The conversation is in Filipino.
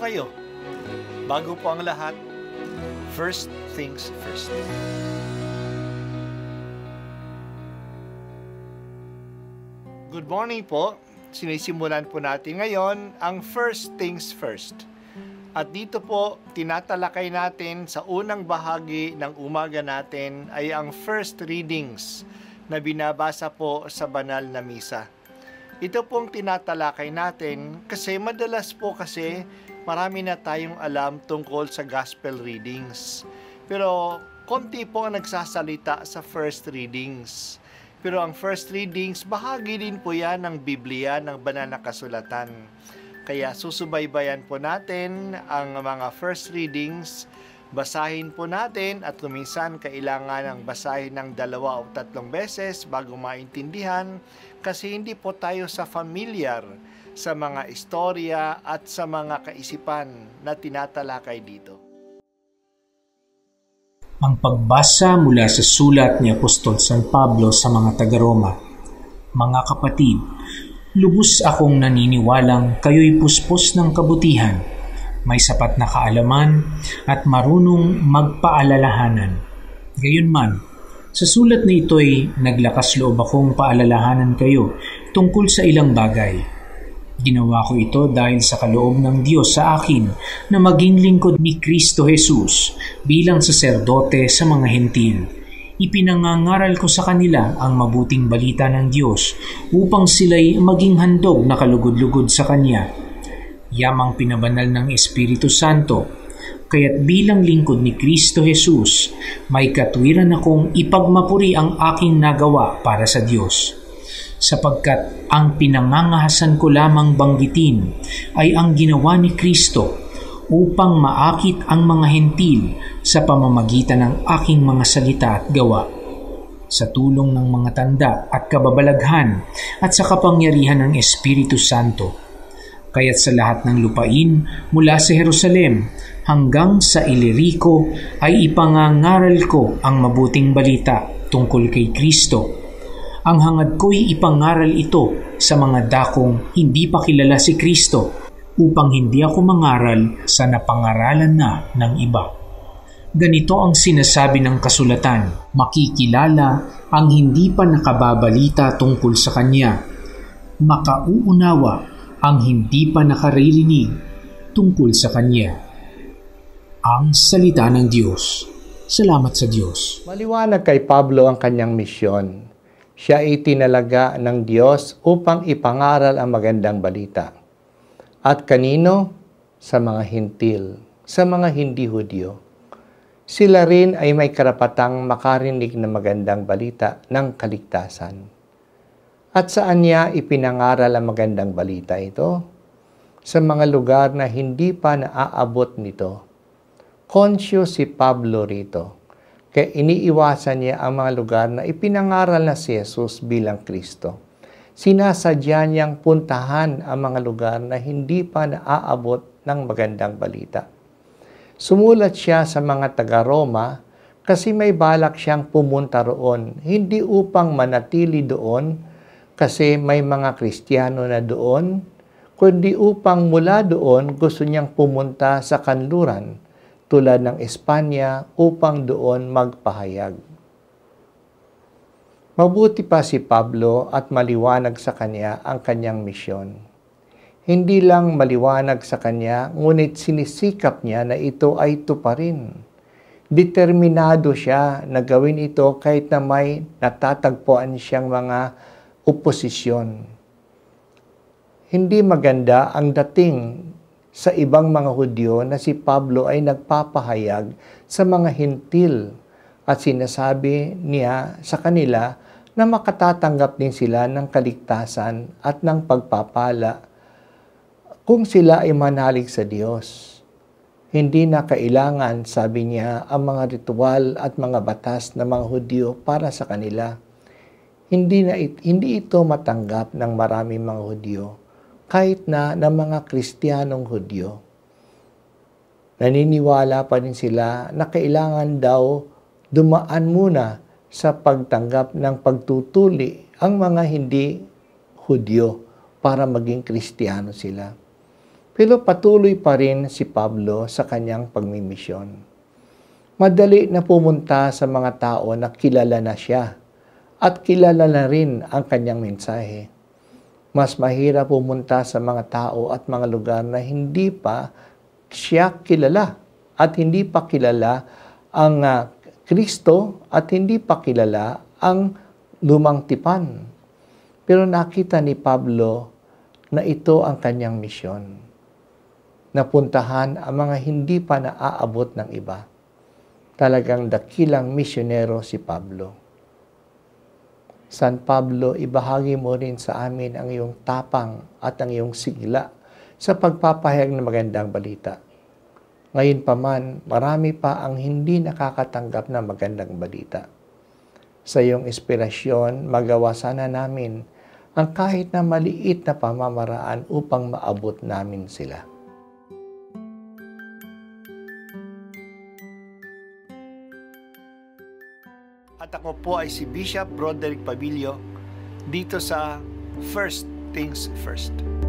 kayo? Bago po ang lahat, first things first. Good morning po. Sinisimulan po natin ngayon ang first things first. At dito po, tinatalakay natin sa unang bahagi ng umaga natin ay ang first readings na binabasa po sa banal na misa. Ito pong tinatalakay natin kasi madalas po kasi marami na tayong alam tungkol sa gospel readings. Pero konti po ang nagsasalita sa first readings. Pero ang first readings, bahagi din po yan ng Biblia, ng banal na kasulatan. Kaya susubaybayan po natin ang mga first readings, basahin po natin at kuminsan kailangan ng basahin ng 2 o 3 beses bago maintindihan kasi hindi po tayo familiar sa mga istorya at sa mga kaisipan na tinatalakay dito. Ang pagbasa mula sa sulat ni Apostol San Pablo sa mga taga-Roma. Mga kapatid, lubos akong naniniwalang kayo'y puspos ng kabutihan, may sapat na kaalaman at marunong magpaalalahanan. Gayunman, sa sulat na ito'y naglakas loob akong paalalahanan kayo tungkol sa ilang bagay. Ginawa ko ito dahil sa kaloob ng Diyos sa akin na maging lingkod ni Kristo Jesus bilang saserdote sa mga hentil. Ipinangangaral ko sa kanila ang mabuting balita ng Diyos upang sila'y maging handog na kalugod-lugod sa Kanya. Yamang pinabanal ng Espiritu Santo, kaya't bilang lingkod ni Kristo Jesus, may katwiran akong ipagmapuri ang aking nagawa para sa Diyos. Sapagkat ang pinangangahasan ko lamang banggitin ay ang ginawa ni Kristo upang maakit ang mga hentil sa pamamagitan ng aking mga salita at gawa. Sa tulong ng mga tanda at kababalaghan at sa kapangyarihan ng Espiritu Santo. Kaya't sa lahat ng lupain mula sa Jerusalem hanggang sa Ilirico ay ipangangaral ko ang mabuting balita tungkol kay Kristo. Ang hangad ko'y ipangaral ito sa mga dakong hindi pa kilala si Kristo upang hindi ako mangaral sa napangaralan na ng iba. Ganito ang sinasabi ng kasulatan, makikilala ang hindi pa nakababalita tungkol sa Kanya, makauunawa ang hindi pa nakaririnig tungkol sa Kanya. Ang salita ng Diyos. Salamat sa Diyos. Maliwanag kay Pablo ang kanyang misyon. Siya ay tinalaga ng Diyos upang ipangaral ang magandang balita. At kanino? Sa mga hintil, sa mga hindi Hudyo. Sila rin ay may karapatang makarinig ng magandang balita ng kaligtasan. At saan niya ipinangaral ang magandang balita ito? Sa mga lugar na hindi pa naaabot nito. Conscious si Pablo rito. Kaya iniiwasan niya ang mga lugar na ipinangaral na si Jesus bilang Kristo. Sinasadya niyang puntahan ang mga lugar na hindi pa naaabot ng magandang balita. Sumulat siya sa mga taga-Roma kasi may balak siyang pumunta roon, hindi upang manatili doon kasi may mga Kristiyano na doon, kundi upang mula doon gusto niyang pumunta sa kanluran, tulad ng Espanya upang doon magpahayag. Mabuti pa si Pablo at maliwanag sa kanya ang kanyang misyon. Hindi lang maliwanag sa kanya, ngunit sinisikap niya na ito ay tuparin. Determinado siya na gawin ito kahit na may natatagpuan siyang mga oposisyon. Hindi maganda ang dating sa ibang mga Hudyo na si Pablo ay nagpapahayag sa mga hintil at sinasabi niya sa kanila na makatatanggap din sila ng kaligtasan at ng pagpapala kung sila ay manalig sa Diyos. Hindi na kailangan, sabi niya, ang mga ritual at mga batas ng mga Hudyo para sa kanila. Hindi ito matanggap ng maraming mga Hudyo, kahit na ng mga Kristiyanong Hudyo. Naniniwala pa rin sila na kailangan daw dumaan muna sa pagtanggap ng pagtutuli ang mga hindi Hudyo para maging Kristiyano sila. Pero patuloy pa rin si Pablo sa kanyang pagmimisyon. Madali na pumunta sa mga tao na kilala na siya at kilala na rin ang kanyang mensahe. Mas mahirap pumunta sa mga tao at mga lugar na hindi pa siya kilala at hindi pa kilala ang Kristo at hindi pa kilala ang lumang tipan. Pero nakita ni Pablo na ito ang kanyang misyon. Napuntahan ang mga hindi pa naaabot ng iba. Talagang dakilang misyonero si Pablo. San Pablo, ibahagi mo rin sa amin ang iyong tapang at ang iyong sigla sa pagpapahayag ng magandang balita. Ngayon pa man, marami pa ang hindi nakakatanggap ng magandang balita. Sa iyong inspirasyon, magawa sana namin ang kahit na maliit na pamamaraan upang maabot namin sila. At ako po ay si Bishop Broderick Pabilio dito sa First Things First.